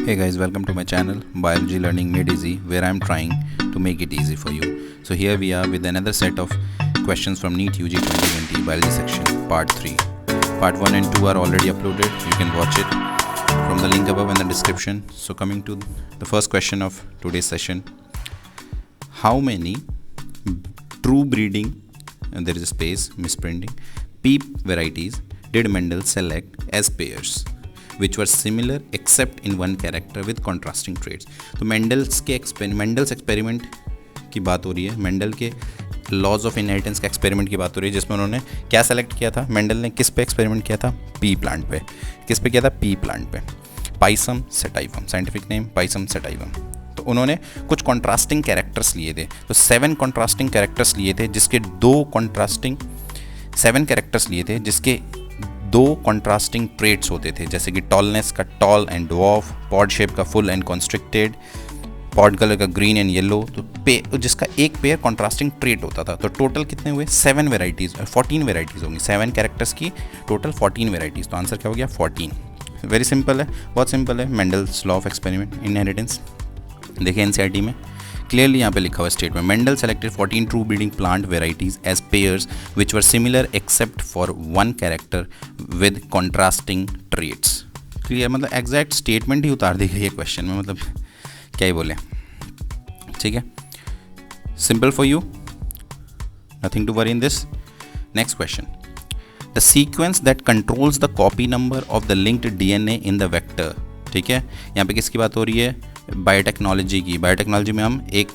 Hey guys, welcome to my channel Biology Learning Made Easy, where I am trying to make it easy for you. So here we are with another set of questions from NEET UG 2020 Biology section part 3. Part 1 and 2 are already uploaded. You can watch it from the link above in the description. So coming to the first question of today's session. How many true breeding, and there is a space, misprinting, peep varieties did Mendel select as pairs which were similar except in one character with contrasting traits? तो Mendel's experiment की बात हो रही है, Mendel के laws of inheritance का experiment की बात हो रही है, जिसमें उन्होंने क्या सेलेक्ट किया था? मेंडल ने किस पे एक्सपेरिमेंट किया था? पी प्लांट पे. किस पे किया था? पी प्लांट पे. Pisum sativum, scientific name Pisum sativum. तो उन्होंने कुछ कॉन्ट्रास्टिंग कैरेक्टर्स लिए थे. तो 7 कॉन्ट्रास्टिंग कैरेक्टर्स लिए थे, जिसके 7 कैरेक्टर्स लिए थे जिसके 2 कॉन्ट्रास्टिंग ट्रेट्स होते थे, जैसे कि टॉलनेस का tall and dwarf, pod shape का full and constricted, pod colour का ग्रीन एंड येलो. तो जिसका एक पेयर कॉन्ट्रास्टिंग ट्रेट होता था. तो टोटल कितने हुए? 7 वेराइटीज़, 14 वेराइटीज़ होंगी. 7 कैरेक्टर्स की टोटल 14 वेराइटीज़. तो आंसर क्या हो गया? 14. वेरी सिंपल है, बहुत सिंपल है. Mendel's law of experiment inheritance देखिए एनसीईआरटी में क्लियरली यहाँ पे लिखा हुआ statement. Mendel selected 14 true breeding plant varieties as pairs which were similar except for one character with contrasting traits. Clear, मतलब एग्जैक्ट स्टेटमेंट ही उतार दी गई है क्वेश्चन में, मतलब क्या ही बोले. ठीक है, simple for you, nothing to worry in this. Next question. The sequence that controls the copy number of the linked DNA in the vector. ठीक है, यहाँ पे किसकी बात हो रही है? बायोटेक्नोलॉजी की. बायोटेक्नोलॉजी में हम एक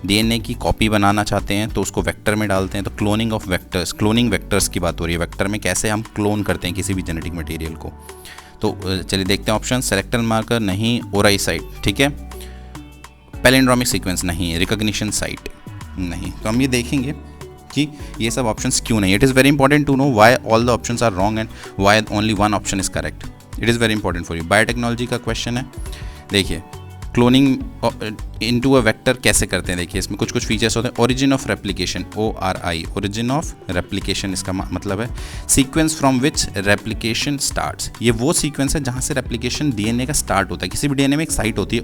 डीएनए की कॉपी बनाना चाहते हैं तो उसको वेक्टर में डालते हैं. तो cloning of vectors, cloning vectors की बात हो रही है. वेक्टर में कैसे हम क्लोन करते हैं किसी भी जेनेटिक मटेरियल को. तो चलिए देखते हैं ऑप्शन. सेलेक्टल मार्कर नहीं, ओराई साइट ठीक है, पैलिंड्रोमिक सीक्वेंस नहीं, रिकॉग्निशन साइट नहीं. तो हम ये देखेंगे कि ये सब ऑप्शंस क्यों नहीं. It is very important to know why all the options are wrong and why only one option is correct. It is very important for you. Biotechnology का क्वेश्चन है. देखिए क्लोनिंग इनटू अ वेक्टर कैसे करते हैं. देखिए इसमें कुछ features होते हैं. Origin of replication, ORI, origin of replication, इसका मतलब है sequence from which replication starts. ये वो सीक्वेंस है जहाँ से रेप्लिकेशन डीएनए का स्टार्ट होता है. किसी भी डीएनए में एक साइट होती है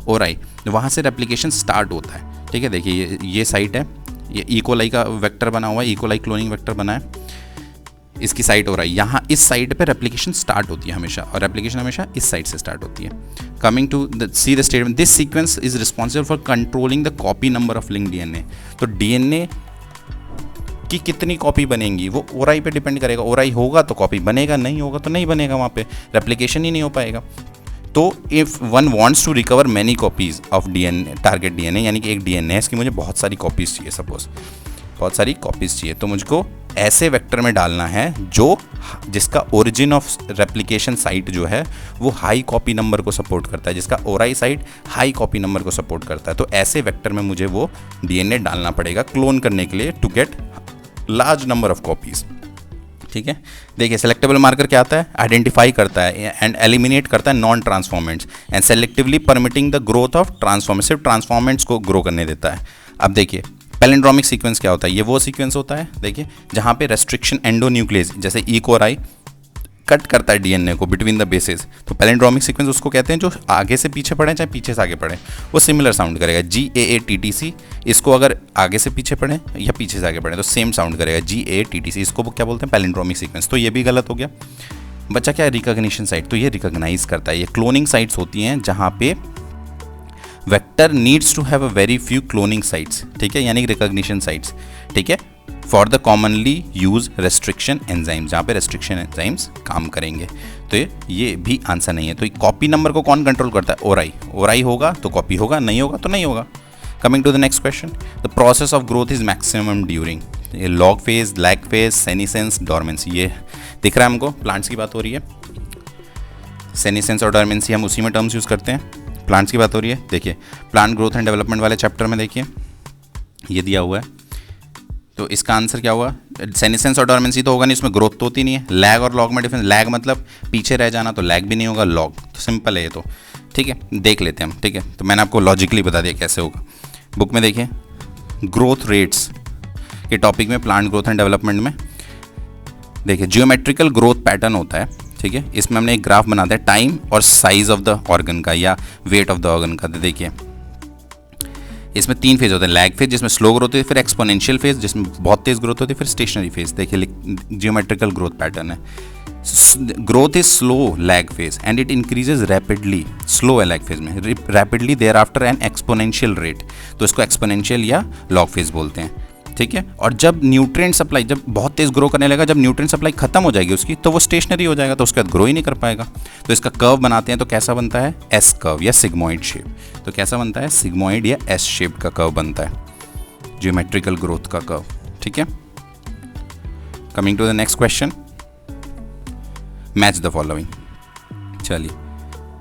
ORI, वहाँ से रेप्लिकेशन स्टार्ट होता है. ठीक है, देखिए ये साइट है, ये इकोलाई का वेक्टर बना हुआ है, इकोलाई क्लोनिंग वेक्टर बना है, इसकी साइट हो रहा है यहाँ. इस साइड पे रेप्लिकेशन स्टार्ट होती है हमेशा, और रेप्लिकेशन हमेशा इस साइड से स्टार्ट होती है. Coming to see the statement, this sequence is responsible for controlling the copy number of link DNA. तो डीएनए की कितनी कॉपी बनेंगी वो ओराई पे डिपेंड करेगा. ओराई होगा तो कॉपी बनेगा, नहीं होगा तो नहीं बनेगा, वहाँ पे रेप्लिकेशन ही नहीं हो पाएगा. तो if one wants to recover many copies of DNA, target DNA यानी कि एक डीएनए है, इसकी मुझे बहुत सारी कॉपीज़ चाहिए, सपोज बहुत सारी कॉपीज़ चाहिए, तो मुझको ऐसे वेक्टर में डालना है जिसका ओरिजिन ऑफ रेप्लिकेशन साइट जो है वो हाई कॉपी नंबर को सपोर्ट करता है, जिसका ओराई साइट हाई कॉपी नंबर को सपोर्ट करता है. तो ऐसे वेक्टर में मुझे वो डीएनए डालना पड़ेगा क्लोन करने के लिए to get large number of copies. ठीक है, देखिए सेलेक्टेबल मार्कर क्या आता है? आइडेंटिफाई करता है एंड एलिमिनेट करता है non transformants and selectively permitting the growth of transformants, सिर्फ ट्रांसफॉर्मेंट्स को ग्रो करने देता है. अब देखिए पैलिंड्रोमिक सीक्वेंस क्या होता है? ये वो सीक्वेंस होता है देखिए जहाँ पे रेस्ट्रिक्शन एंडोन्यूक्लियस, जैसे इकोराई कट करता है डीएनए को बिटवीन द बेसेस. तो पैलिंड्रोमिक सीक्वेंस उसको कहते हैं जो आगे से पीछे पढ़े चाहे पीछे से आगे पढ़े, वो सिमिलर साउंड करेगा. GAATTC, इसको अगर आगे से पीछे पढ़े या पीछे से आगे पढ़े तो सेम साउंड करेगा. GATTC, इसको क्या बोलते हैं? Palindromic sequence. तो ये भी गलत हो गया. बच्चा क्या? Recognition site. तो ये रिकॉग्नाइज करता है. ये क्लोनिंग साइट्स होती हैं जहाँ पे vector needs to have a very few cloning sites. ठीक है, यानी रिकॉग्निशन साइट्स. ठीक है, for the commonly use restriction enzymes, जहाँ पे रेस्ट्रिक्शन एंजाइम्स काम करेंगे. तो ये भी आंसर नहीं है. तो कॉपी नंबर को कौन कंट्रोल करता है? ओराई होगा तो कॉपी होगा, नहीं होगा तो नहीं होगा. Coming to the next question. The process of growth is maximum during log phase, lag phase, senescence, dormancy. ये दिख रहा है हमको, प्लांट्स की बात हो रही है. सेनिसेंस और डॉर्मेंसी हम उसी में टर्म्स यूज़ करते हैं. प्लांट्स की बात हो रही है. देखिए प्लांट ग्रोथ एंड डेवलपमेंट वाले चैप्टर में देखिए ये दिया हुआ है. तो इसका आंसर क्या हुआ? सेनिसेंस और डॉर्मेंसी तो होगा नहीं, उसमें ग्रोथ तो होती नहीं है. लैग और लॉग में डिफरेंस, लैग मतलब पीछे रह जाना, तो लैग भी नहीं होगा, लॉग तो सिंपल है ये तो. ठीक है, देख लेते हैं हम. ठीक है, तो मैंने आपको लॉजिकली बता दिया कैसे होगा. बुक में देखिए ग्रोथ रेट्स के टॉपिक में प्लांट ग्रोथ एंड डेवलपमेंट में देखिए जियोमेट्रिकल ग्रोथ पैटर्न होता है. ठीक है, इसमें हमने एक ग्राफ बनाते हैं टाइम और साइज ऑफ द ऑर्गन का या वेट ऑफ द ऑर्गन का। तो देखिए इसमें 3 फेज होते हैं, लैग फेज जिसमें स्लो ग्रोथ होती है, फिर एक्सपोनेंशियल फेज जिसमें बहुत तेज ग्रोथ होती है, फिर स्टेशनरी फेज। देखिए जियोमेट्रिकल ग्रोथ पैटर्न है। Growth is slow lag phase and it increases rapidly, slow है लैग फेज में, rapidly thereafter an exponential rate, तो इसको एक्सपोनेंशियल या लॉग फेज बोलते हैं, ठीक है। और जब न्यूट्रिएंट सप्लाई, जब बहुत तेज ग्रो करने लगा, जब न्यूट्रिएंट सप्लाई खत्म हो जाएगी उसकी, तो वो स्टेशनरी हो जाएगा, तो उसके बाद ग्रो ही नहीं कर पाएगा। तो इसका कर्व बनाते हैं तो कैसा बनता है, एस कर्व या सिग्मोइड शेप। तो कैसा बनता है, सिग्मोइड या एस शेप का कर्व बनता है, ज्योमेट्रिकल ग्रोथ का कर्व, ठीक है। Coming to the next question, match the following. चलिए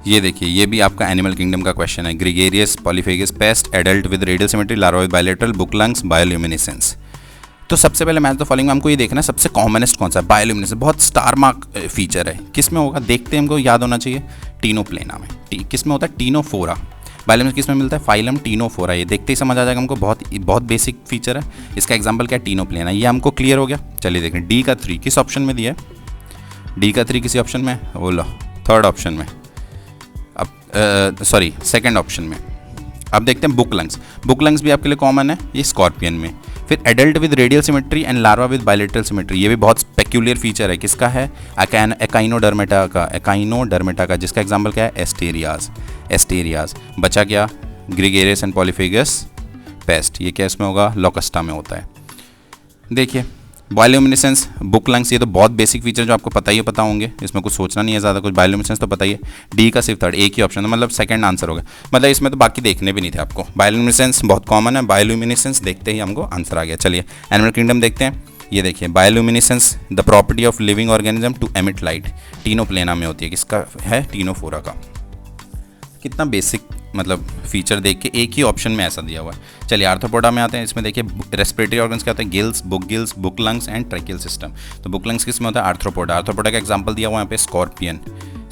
ये देखिए, ये भी आपका एनिमल किंगडम का क्वेश्चन है। Gregarious polyphagous pest, adult with radial symmetry, larva with bilateral, book lungs, bioluminescence. तो सबसे पहले मैच द फॉलोइंग में हमको ये देखना है सबसे कॉमनेस्ट कौन सा है, बायोल्यूमिनेसेंस। बहुत स्टार मार्क फीचर है, किस में होगा देखते हैं, हमको याद होना चाहिए, टीनोप्लेना में। किस में होता है, टीनोफोरा। बायोल्यूमिनेसेंस किस में मिलता है, फाइलम टीनोफोरा। ये देखते ही समझ आ जाएगा हमको, बहुत बेसिक फीचर है। इसका एग्जाम्पल क्या है, टीनोप्लेना। ये हमको क्लियर हो गया। चलिए देखें, डी का 3 किस ऑप्शन में दिया है, डी का 3 किसी ऑप्शन में, बोलो थर्ड ऑप्शन में, अब सॉरी सेकंड ऑप्शन में। अब देखते हैं बुक लंग्स। बुक लंग्स भी आपके लिए कॉमन है, ये स्कॉर्पियन में। फिर adult with radial symmetry and larva with bilateral symmetry, ये भी बहुत पेक्यूलियर फीचर है। किसका है, एकाइनोडर्मेटा का, जिसका एग्जाम्पल क्या है, एस्टेरियाज। बचा क्या, ग्रीगेरियस एंड पॉलीफेगस पेस्ट, ये क्या इसमें होगा, लोकस्टा में होता है। देखिए बायोल्यूमिनेसेंस, बुक लंग्स, ये तो बहुत बेसिक फीचर जो आपको पता होंगे, इसमें कुछ सोचना नहीं है ज़्यादा कुछ। बायोल्यूमिनेसेंस तो पता ही है। डी का सिर्फ थर्ड, एक ही ऑप्शन है, मतलब सेकंड आंसर होगा। मतलब इसमें तो बाकी देखने भी नहीं थे आपको। बायोल्यूमिनेसेंस बहुत कॉमन है, बायोल्यूमिनेसेंस देखते ही हमको आंसर आ गया। चलिए एनिमल किंगडम देखते हैं। ये देखिए bioluminescence, the property of living organism to emit light, Ctenoplana में होती है। किसका है, टीनोफोरा का। कितना बेसिक मतलब फीचर देख के एक ही ऑप्शन में ऐसा दिया हुआ है। चलिए आर्थ्रोपोडा में आते हैं। इसमें देखिए रेस्पिरेटरी ऑर्गन्स क्या होते हैं, gills, book lungs and tracheal system. तो बुक लंग्स किस में होता है, आर्थ्रोपोडा। आर्थ्रोपोडा का एग्जांपल दिया हुआ है यहाँ पे, स्कॉर्पियन।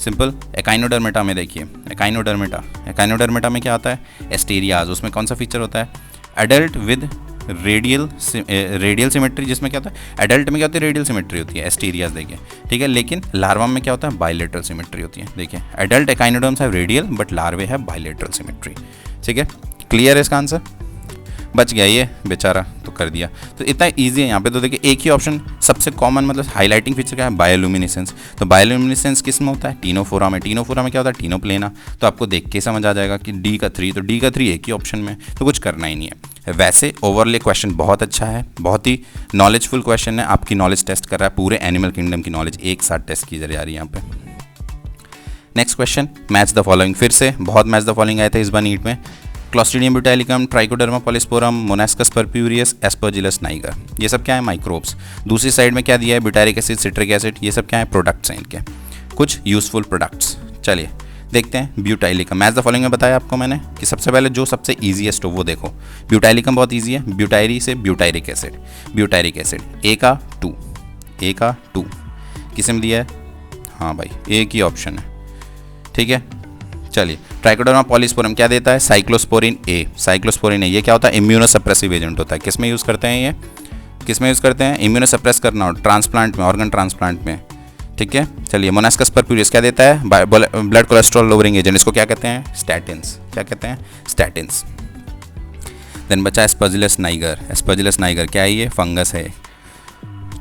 सिंपल। एकाइनोडर्मेटा में देखिए, एकाइनोडर्मेटा में क्या आता है, एस्टेरियाज। उसमें कौन सा फीचर होता है, एडल्ट विद रेडियल सिमेट्री, जिसमें क्या होता है, एडल्ट में क्या होती है, रेडियल सिमेट्री होती है, एस्टेरियाज देखिए, ठीक है। लेकिन लार्वा में क्या होता है, बायलेटरल सिमेट्री होती है। देखिए adult echinoderms have radial but larvae है बायलेटरल सिमेट्री, ठीक है। क्लियर है इसका आंसर, बच गया ये बेचारा, तो कर दिया। तो इतना ईजी है यहाँ पे। तो देखिए एक ही ऑप्शन सबसे कॉमन, मतलब हाईलाइटिंग फीचर क्या है, बायोल्यूमिनेसेंस। तो बायोल्यूमिनेसेंस किस में होता है, टीनोफोरा में। टीनोफोरा में क्या होता है, टीनोप्लेना। तो आपको देख के समझ आ जाएगा कि डी का 3, तो डी का 3 एक ही ऑप्शन में, तो कुछ करना ही नहीं है। वैसे ओवरले क्वेश्चन बहुत अच्छा है, बहुत ही नॉलेजफुल क्वेश्चन है। आपकी नॉलेज टेस्ट कर रहा है, पूरे एनिमल किंगडम की नॉलेज एक साथ टेस्ट की जा रही है यहाँ पे। Next question, match the following. फिर से बहुत मैच द फॉलोइंग आए थे इस बार नीट में। Clostridium butylicum, trichoderma polysporum, Monascus purpureus, Aspergillus Niger, ये सब क्या है, माइक्रोब्स। दूसरी साइड में क्या दिया है, ब्यूटारिक एसिड, सिट्रिक एसिड, ये सब क्या है, प्रोडक्ट्स हैं इनके, कुछ यूजफुल प्रोडक्ट्स। चलिए देखते हैं ब्यूटाइलिकम। मैच द फॉलोइंग में बताया आपको मैंने कि सबसे पहले जो सबसे ईजीएस्ट हो वो देखो। ब्यूटाइलिकम बहुत ईजी है, ब्यूटायरी से ब्यूटायरिक एसिड, ए का 2 किसे में दिया है, हाँ भाई एक ही ऑप्शन है, ठीक है। चलिए ट्राइकोडर्मा पॉलिस्पोरम क्या देता है, साइक्लोस्पोरिन ए, ये क्या होता है, इम्यूनोसप्रेसिव एजेंट होता है। किस में यूज़ करते हैं ये, इम्यूनोसप्रेस करना हो ट्रांसप्लांट में, ऑर्गन ट्रांसप्लांट में, ठीक है। चलिए मोनास्कस परप्यूरियस क्या देता है, ब्लड कोलेस्ट्रॉल लोअरिंग एजेंट, इसको क्या कहते हैं, स्टैटिन्स। देन बचा एस्परजिलस नाइगर, क्या है ये, फंगस है।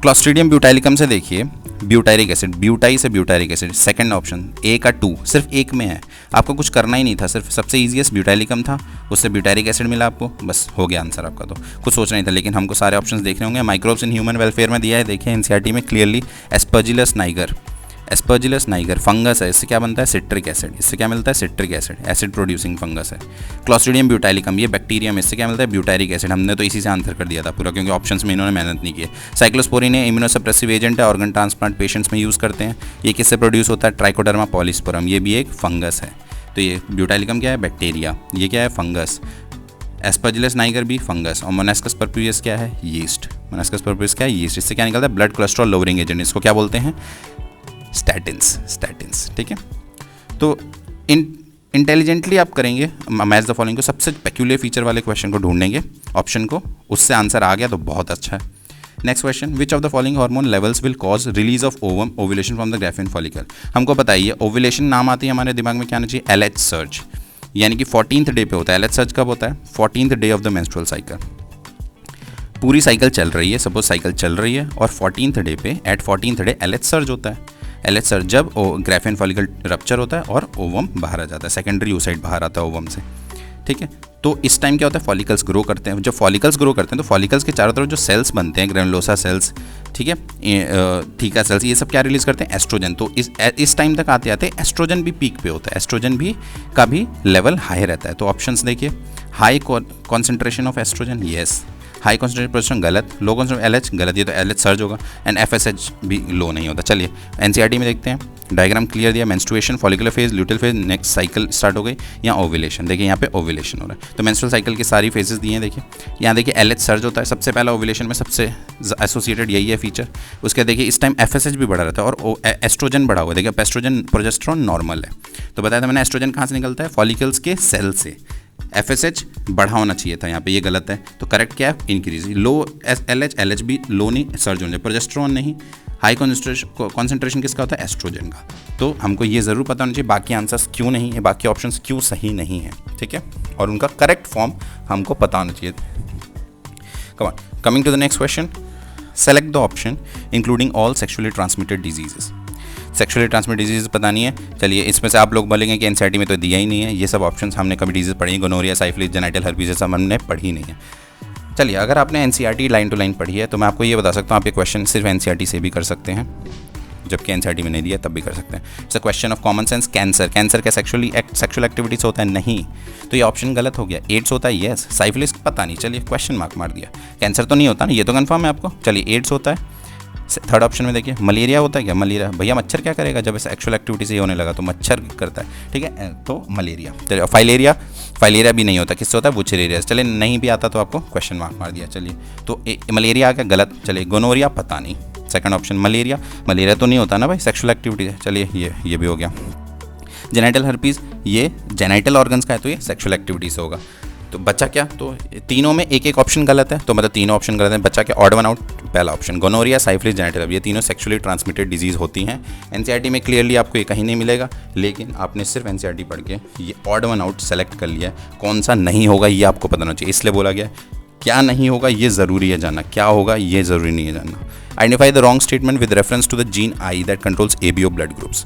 क्लॉस्ट्रीडियम ब्यूटाइलिकम से देखिए, ब्यूटायरिक एसिड, ब्यूटाई से ब्यूटायरिक एसिड, सेकंड ऑप्शन, ए का 2 सिर्फ एक में है, आपको कुछ करना ही नहीं था, सिर्फ सबसे ईजीएस्ट ब्यूटाइलिकम था, उससे ब्यूटायरिक एसिड मिला आपको, बस हो गया आंसर आपका। तो कुछ सोचना नहीं था, लेकिन हमको सारे ऑप्शंस देखने होंगे। माइक्रोब्स इन ह्यूमन वेलफेयर में दिया है, देखिए एनसीईआरटी में क्लियरली, एस्परजिलस नाइगर फंगस है, इससे क्या बनता है, सिट्रिक एसिड, इससे क्या मिलता है, सिट्रिक एसिड प्रोड्यूसिंग फंगस है। क्लॉस्ट्रीडियम ब्यूटाइलिकम, ये बैक्टीरियम, इससे क्या मिलता है, ब्यूटायरिक एसिड। हमने तो इसी से आंसर कर दिया था पूरा, क्योंकि ऑप्शंस में इन्होंने मेहनत नहीं की है। साइक्लोस्पोरिन है, इम्यूनोसप्रेसिव एजेंट है, ऑर्गन ट्रांसप्लांट पेशेंट्स में यूज़ करते हैं। ये किससे प्रोड्यूस होता है, ट्राइकोडर्मा पॉलिस्पोरम, ये भी एक फंगस है। तो ये ब्यूटाइलिकम क्या है, बैक्टीरिया, ये क्या है, फंगस। एस्परजिलस नाइगर भी फंगस, और मोनास्कस परप्यूरियस क्या है, यीस्ट। इससे क्या निकलता है, ब्लड कोलेस्ट्रॉल लोअरिंग एजेंट, इसको क्या बोलते हैं, स्टैटिन्स, ठीक है। तो इंटेलिजेंटली आप करेंगे मैच द फॉलोइंग को, सबसे पेक्यूलियर फीचर वाले क्वेश्चन को ढूंढेंगे, ऑप्शन को, उससे आंसर आ गया तो बहुत अच्छा है। Next question, which of the following hormone levels will cause release of ovum ovulation from the Graafian follicle. हमको बताइए ओव्यूलेशन नाम आती है हमारे दिमाग में क्या आना चाहिए, LH सर्ज, यानी कि 14th डे पे होता है। LH सर्ज कब होता है, 14th day of the menstrual cycle. पूरी साइकिल चल रही है, सपोज साइकिल चल रही है और 14th डे पे eight 14th day LH surge होता है। LH सर्ज जब ग्राफियन फॉलिकल रप्चर होता है और ओवम बाहर आ जाता है, सेकेंडरी oocyte बाहर आता है ओवम से, ठीक है। तो इस टाइम क्या होता है, फॉलिकल्स ग्रो करते हैं। जब फॉलिकल्स ग्रो करते हैं तो फॉलिकल्स के चारों तरफ जो सेल्स बनते हैं, ग्रेनुलोसा सेल्स, ठीक है, थीका सेल्स, ये सब क्या रिलीज करते हैं, एस्ट्रोजन। तो इस टाइम तक आते आते एस्ट्रोजन भी पीक पे होता है, एस्ट्रोजन भी का भी लेवल हाई रहता है। तो ऑप्शंस देखिए, high concentration of oestrogen, yes. High concentration progesterone गलत, लो कॉन्सेंट्रेशन LH गलत, ये तो LH सर्ज होगा, एंड FSH भी लो नहीं होता। चलिए NCERT में देखते हैं, डायग्राम क्लियर दिया, menstruation, follicular phase, luteal phase, next cycle start हो गई, यहाँ ओव्यूलेशन, देखिए यहाँ पे ओव्यूलेशन हो रहा है। तो मेंस्ट्रुअल साइकिल की सारी फेजेस दिए हैं, देखिए यहाँ देखिए LH सर्ज होता है सबसे पहला ओव्यूलेशन में, सबसे एसोसिएटेड यही है फीचर। उसके देखिए इस टाइम FSH भी बढ़ा रहता है और एस्ट्रोजन बढ़ा हुआ है, देखिए एस्ट्रोजन प्रोजेस्टेरोन नॉर्मल है। तो बताया था मैंने, एस्ट्रोजन कहाँ से निकलता है, फॉलिकल्स के सेल से। FSH बढ़ा होना चाहिए था, यहाँ पे ये गलत है, तो करेक्ट क्या है, इंक्रीज। लो LH भी लो नहीं, सर्ज होने, प्रोजेस्टेरोन नहीं। हाई कॉन्सेंट्रेशन किसका होता है, एस्ट्रोजन का। तो हमको ये ज़रूर पता होना चाहिए बाकी आंसर्स क्यों नहीं है, बाकी ऑप्शंस क्यों सही नहीं है, ठीक है, और उनका करेक्ट फॉर्म हमको पता होना चाहिए। Coming to the next question, select the option including all sexually transmitted diseases. Sexually transmitted disease पता नहीं है, चलिए इसमें से आप लोग बोलेंगे कि NCERT में तो दिया ही नहीं है, ये सब ऑप्शंस हमने कभी डिजीज पढ़ी, गोनोरिया, साइफिलिस, जेनाइटल हर्पीज, ये सब हमने पढ़ी नहीं है। चलिए अगर आपने NCERT लाइन टू लाइन पढ़ी है तो मैं आपको ये बता सकता हूँ, आप ये क्वेश्चन सिर्फ NCERT से भी कर सकते हैं, जबकि NCERT में नहीं दिया तब भी कर सकते हैं। It's a question of common sense. Cancer क्या सेक्सुअल एक्टिविटीज होता है, नहीं, तो ये ऑप्शन गलत हो गया। एड्स होता है, यस। साइफिलिस पता नहीं, चलिए क्वेश्चन मार्क दिया। कैंसर तो नहीं होता ना, ये तो कंफर्म है आपको। चलिए एड्स होता है। थर्ड ऑप्शन में देखिए, मलेरिया होता है क्या, मलेरिया भैया मच्छर क्या करेगा, जब सेक्सुअल एक्टिविटी से ही होने लगा तो मच्छर करता है, ठीक है, तो मलेरिया। चलिए फाइलेरिया भी नहीं होता, किससे होता है, वुचेरेरिया। चलिए नहीं भी आता तो आपको क्वेश्चन मार दिया। चलिए तो मलेरिया आ गया, गलत। चलिए गोनोरिया पता नहीं, सेकंड ऑप्शन मलेरिया तो नहीं होता ना भाई सेक्सुअल एक्टिविटी से। चलिए ये भी हो गया। जेनाइटल हर्पीज, ये जेनाइटल ऑर्गन्स का है तो ये सेक्सुअल एक्टिविटी से होगा। तो बच्चा क्या, तो तीनों में एक ऑप्शन गलत है, तो मतलब तीनों ऑप्शन गलत है। बच्चा क्या, ऑड वन आउट, पहला ऑप्शन। गोनोरिया, साइफिलिस, जेनिटल, ये तीनों सेक्सुअली ट्रांसमिटेड डिजीज होती हैं। NCERT में क्लियरली आपको ये कहीं नहीं मिलेगा, लेकिन आपने सिर्फ NCERT पढ़ के ये ऑड वन आउट सेलेक्ट कर लिया है। कौन सा नहीं होगा ये आपको पता होना चाहिए, इसलिए बोला गया क्या नहीं होगा ये ज़रूरी है जानना, क्या होगा ये ज़रूरी नहीं है जानना। Identify the wrong statement with reference to the gene I that controls ABO blood groups.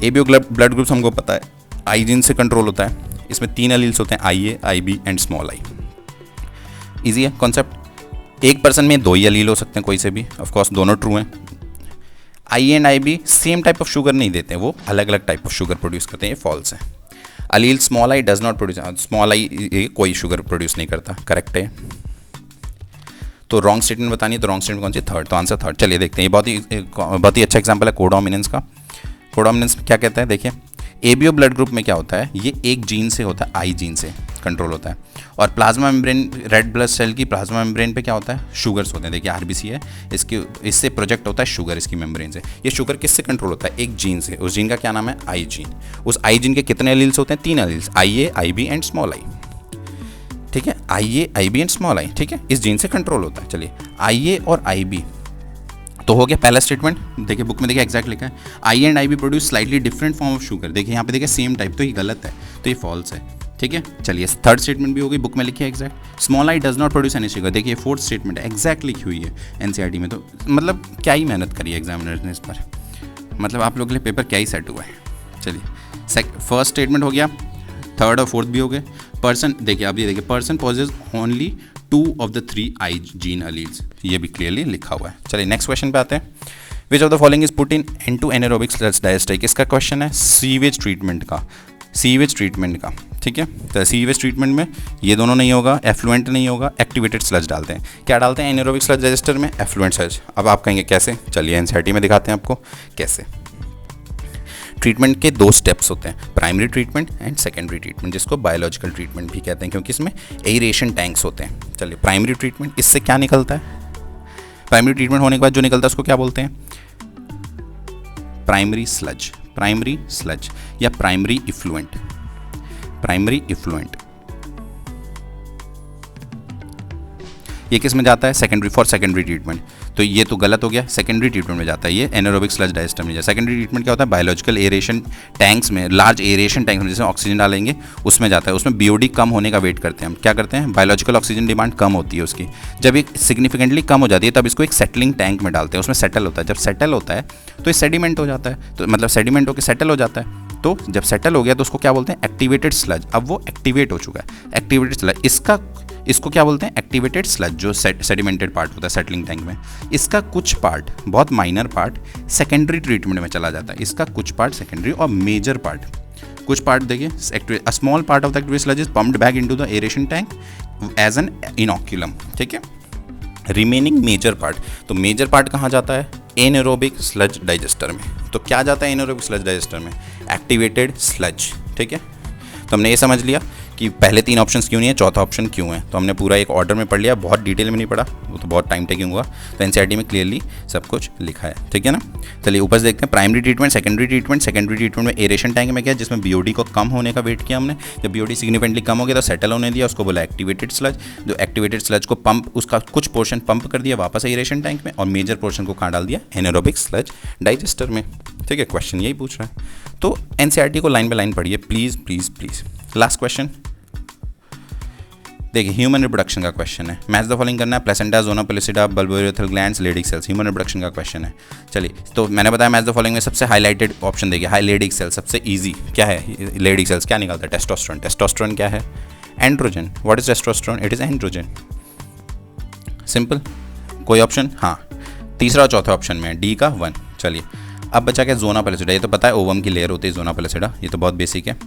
ABO blood groups हमको पता है आई जीन से कंट्रोल होता है। इसमें 3 एलील्स होते हैं, IA, IB and small I. Easy है कॉन्सेप्ट। एक पर्सन में 2 ही एलील हो सकते हैं कोई से भी, ऑफ कोर्स दोनों ट्रू हैं। IA and IB same type of sugar नहीं देते हैं, वो अलग अलग टाइप ऑफ शुगर प्रोड्यूस करते हैं, ये फॉल्स है। Allele small I does not produce, small I कोई शुगर प्रोड्यूस नहीं करता, करेक्ट है। तो रॉन्ग स्टेटमेंट बतानी है, तो रॉन्ग स्टेटमेंट कौन सी, थर्ड, तो आंसर थर्ड। चलिए देखते हैं, ये बहुत ही अच्छा एग्जाम्पल है कोडोमिनेंस का। कोडोमिनेंस क्या कहता है, देखिए ABO ब्लड ग्रुप में क्या होता है, ये एक जीन से होता है, आई जीन से कंट्रोल होता है। और plasma membrane, red blood cell की प्लाज्मा मेम्ब्रेन पे क्या होता है, शुगर्स होते हैं। देखिए RBC है, इससे प्रोजेक्ट होता है शुगर, इसकी मेम्ब्रेन से। ये शुगर किससे कंट्रोल होता है, एक जीन से। उस जीन का क्या नाम है, आई जीन। उस आई जीन के कितने एलील्स होते हैं, 3 alleles, IA, IB and small I, ठीक है। IA, IB and small I, ठीक है, इस जीन से कंट्रोल होता है। चलिए IA और IB तो हो गया पहला स्टेटमेंट। देखिए बुक में देखिए एग्जैक्ट लिखा है, IA and IB produce slightly different form of sugar. देखिए यहाँ पे देखिए सेम टाइप, तो ये गलत है, तो ये फॉल्स है, ठीक है। चलिए थर्ड स्टेटमेंट भी हो गई, बुक में लिखी है exact. Small I does not produce any sugar, देखिए फोर्थ स्टेटमेंट है, एग्जैक्ट लिखी हुई है NCERT में। तो मतलब क्या ही मेहनत करी है एग्जामिनर ने इस पर, मतलब आप लोगों के लिए पेपर क्या ही सेट हुआ है। चलिए फर्स्ट स्टेटमेंट हो गया, थर्ड और फोर्थ भी हो गए। पर्सन, देखिए अब ये देखिए, person possesses only 2 of the 3 I gene alleles, ये भी क्लियरली लिखा हुआ है। चलिए नेक्स्ट क्वेश्चन पे आते हैं। Which of the following is put in into anaerobic sludge digester. इसका क्वेश्चन है सीवेज ट्रीटमेंट का, ठीक है। तो सीवेज ट्रीटमेंट में ये दोनों नहीं होगा, एफ्लुएंट नहीं होगा, एक्टिवेटेड स्लज डालते हैं। क्या डालते हैं एनारोबिक स्लज डाइजेस्टर में, एफ्लुएंट स्लज। अब आप कहेंगे कैसे, चलिए NCERT में दिखाते हैं आपको कैसे। ट्रीटमेंट के 2 स्टेप्स होते हैं, primary treatment and secondary treatment, जिसको बायोलॉजिकल ट्रीटमेंट भी कहते हैं, क्योंकि इसमें एरेशन टैंक्स होते हैं। चलिए प्राइमरी ट्रीटमेंट, इससे क्या निकलता है, प्राइमरी ट्रीटमेंट होने के बाद जो निकलता है उसको क्या बोलते हैं, प्राइमरी स्लज या प्राइमरी इफ्लुएंट। ये किस में जाता है, सेकेंडरी, फॉर सेकेंडरी ट्रीटमेंट। तो ये तो गलत हो गया, सेकेंडरी ट्रीटमेंट में जाता है ये एनारोबिक स्लज डाइजेस्टर में। सेकेंडरी ट्रीटमेंट क्या होता है, बायोलॉजिकल एरेशन टैंक्स में, लार्ज एरेशन टैंक्स में जिसमें ऑक्सीजन डालेंगे उसमें जाता है। उसमें बीओडी कम होने का वेट करते हैं हम, क्या करते हैं, बायोलॉजिकल ऑक्सीजन डिमांड कम होती है उसकी, जब एक सिग्निफिकेंटली कम हो जाती है तब इसको एक सेटलिंग टैंक में डालते हैं, उसमें सेटल होता है। जब सेटल होता है तो ये सेडिमेंट हो जाता है, तो मतलब सेडिमेंट होकर सेटल हो जाता है। तो जब सेटल हो गया तो उसको क्या बोलते हैं, एक्टिवेटेड स्लज। अब वो एक्टिवेट हो चुका है, एक्टिवेटेड स्लज। इसको क्या बोलते हैं, एक्टिवेटेड स्लज, जो सेडिमेंटेड पार्ट होता है सेटलिंग टैंक में। इसका कुछ पार्ट, बहुत माइनर पार्ट, सेकेंडरी ट्रीटमेंट में चला जाता है। इसका कुछ पार्ट सेकेंडरी और मेजर पार्ट, कुछ पार्ट देखिए, a small part of the activated sludge is pumped back into the aeration tank as an inoculum, ठीक है। रिमेनिंग मेजर पार्ट, तो मेजर पार्ट कहाँ जाता है, एनारोबिक स्लज डाइजेस्टर में। तो क्या जाता है एनारोबिक स्लज डाइजेस्टर में, एक्टिवेटेड स्लज, ठीक है। तो हमने ये समझ लिया कि पहले 3 ऑप्शंस क्यों नहीं है, चौथा ऑप्शन क्यों है। तो हमने पूरा एक ऑर्डर में पढ़ लिया, बहुत डिटेल में नहीं पढ़ा, वो तो बहुत टाइम टेकिंग हुआ। तो एनसीईआरटी में क्लियरली सब कुछ लिखा है, ठीक है ना। चलिए ऊपर से देखते हैं, primary treatment, secondary treatment. Secondary treatment में एरेशन टैंक में क्या है, जिसमें बीओडी को कम होने का वेट किया हमने। जब बीओडी सिग्निफिकेंटली कम हो गया तो सेटल होने दिया, उसको बोला एक्टिवेटेड स्लज। जो एक्टिवेटेड स्लज को पंप, उसका कुछ पोर्शन पंप कर दिया वापस एरेशन टैंक में, और मेजर पोर्शन को कहाँ डाल दिया, एनारोबिक स्लज डाइजेस्टर में, ठीक है। क्वेश्चन यही पूछ रहा है, तो एनसीईआरटी को लाइन बाय लाइन पढ़िए please please please. Last question देखिए, ह्यूमन रिप्रोडक्शन का क्वेश्चन है। मैच द फॉलोइंग करना है, placenta, zona pellucida, bulbourethral glands, Leydig cells. Human reproduction का क्वेश्चन है। चलिए, तो मैंने बताया मैच द फॉलोइंग में सबसे हाईलाइटेड ऑप्शन देखिए, हाई लेडिक सेल्स, सबसे इजी क्या है, लेडिक सेल्स क्या निकालता है, टेस्टोस्टेरोन। टेस्टोस्टेरोन क्या है, androgen. What is testosterone, it is androgen, simple. कोई ऑप्शन, हाँ, तीसरा और चौथा ऑप्शन में डी का 1। चलिए, अब बचा क्या, जोना पेलिसिडा। ये तो पता है ओवम की लेयर होती है जोना पेलिसिडा, ये तो बहुत बेसिक है।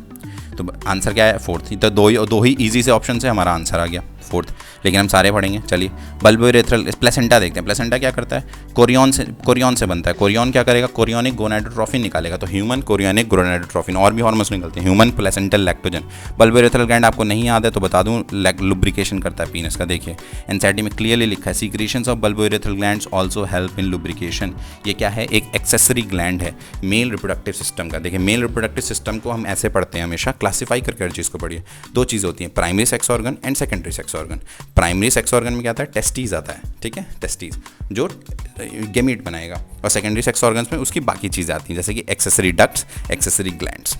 तो आंसर क्या है, 4th। तो दो ही इजी से ऑप्शन से हमारा आंसर आ गया 4th, लेकिन हम सारे पढ़ेंगे। चलिए, बल्बोरेथ्रल, प्लेसेंटा देखते हैं। प्लेसेंटा क्या करता है, कोरियन से बनता है। कोरियन क्या करेगा, कोरियोनिक गोनाडोट्रोफिन निकालेगा। तो ह्यूमन कोरियोनिक गोनाडोट्रोफिन, और भी हार्मोन्स निकलते हैं, ह्यूमन प्लेसेंटल लैक्टोजन। बल्बोरेथ्रल ग्लैंड आपको नहीं याद है तो बता दूं, लुब्रिकेशन करता है पीनस का। देखिए एनसीईआरटी में क्लियरली लिखा है, secretions of bulbourethral glands also help in lubrication. ये क्या है, एक एक्सेसरी ग्लैंड है मेल रिप्रोडक्टिव सिस्टम का। देखिए, मेल रिप्रोडक्टिव सिस्टम को हम ऐसे पढ़ते हैं हमेशा, क्लासीफाई करके हर चीज़ को पढ़िए। 2 चीज़ होती हैं, primary sex organ and secondary sex organ. Primary sex organ में क्या आता है, टेस्टीज आता है, ठीक है, टेस्टीज जो गेमीट बनाएगा, और सेकेंडरी सेक्स ऑर्गन्स में उसकी बाकी चीज़ें आती हैं, जैसे कि एक्सेसरी डक्ट्स, एक्सेसरी ग्लैंड्स,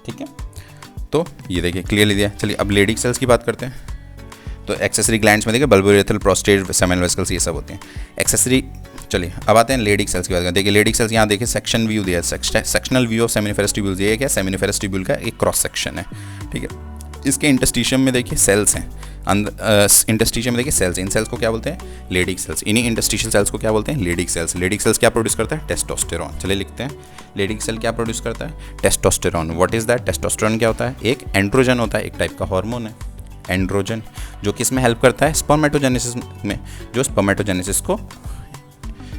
ठीक है। तो ये देखिए क्लियरली दिया। चलिए, अब लेडिक सेल्स की बात करते हैं। तो एक्सेसरी ग्लैंड्स में देखिए बल्बोरेथ्रल, प्रोस्टेट, सेमिनल वेसिकल्स, ये सब होते हैं एक्सेसरी। चलिए, अब आते हैं लेडिक सेल्स की बात करते हैं। देखिए, लेडिक सेल्स यहाँ देखिए सेक्शन व्यू दिया है, sectional view of seminiferous tubules. ये क्या, सेमिनिफेरस ट्यूब्यूल का एक क्रॉस सेक्शन है, ठीक है। इसके इंटरस्टिशियम में देखिए सेल्स हैं, इंटरस्टिशियम में देखिए सेल्स। इन सेल्स को क्या बोलते हैं, लेडिक सेल्स। इन्हीं इंटरस्टिशियल सेल्स को क्या बोलते हैं, लेडिक सेल्स। लेडिक सेल्स क्या प्रोड्यूस करता है, टेस्टोस्टेरोन। चलिए लिखते हैं, लेडिक सेल क्या प्रोड्यूस करता है, testosterone. What is that, testosterone क्या होता है, एक एंड्रोजन होता है, एक टाइप का हार्मोन है एंड्रोजन, जो किस में हेल्प करता है, स्पर्मेटोजेनेसिस में, जो स्पर्मेटोजेनेसिस को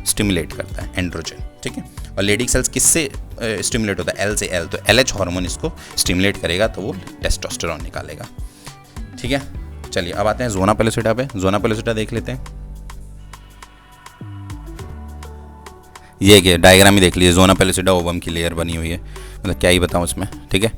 स्टिमुलेट करता है, एंड्रोजन, ठीक है। और लेडिक सेल्स किससे स्टिमुलेट होता है, एल से एल, तो एलएच हार्मोन इसको स्टिमुलेट करेगा तो वो टेस्टोस्टेरोन निकालेगा, ठीक है। चलिए, अब आते हैं जोना पेलिसिडा पे। जोना पेलिसिडा देख लेते हैं। ये क्या डायग्राम ही देख लीजिए, जोना पेलिसिडा ओवम की लेयर बनी हुई है, मतलब क्या ही बताऊँ उसमें, ठीक है,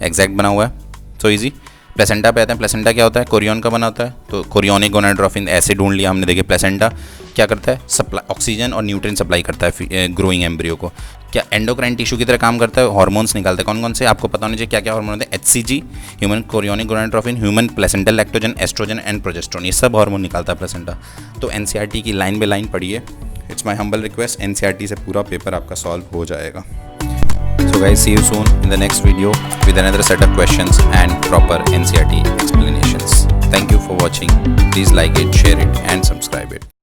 एग्जैक्ट बना हुआ है, सो इजी। प्लेसेंटा पे आते हैं। प्लेसेंटा क्या होता है, कोरियन का बना होता है, तो कोरियोनिक गोनाडोट्रोफिन ऐसे ढूंढ लिया हमने। देखिए, प्लेसेंटा क्या करता है, सप्लाई ऑक्सीजन और न्यूट्रिएंट सप्लाई करता है ग्रोइंग एम्ब्रियो को। क्या एंडोक्राइन टिश्यू की तरह काम करता है, हार्मोन्स निकालता है। कौन कौन से आपको पता होना चाहिए, क्या क्या हार्मोन होते हैं, HCG, human chorionic gonadotrophin, human placental lactogen, oestrogen and progesterone, ये सब हार्मोन निकालता है प्लेसेंटा। तो एनसीईआरटी की लाइन बाय लाइन पढ़िए, it's my humble request. NCERT से पूरा पेपर आपका सॉल्व हो जाएगा। So guys, see you soon in the next video with another set of questions and proper NCERT explanations. Thank you for watching. Please like it, share it and subscribe it.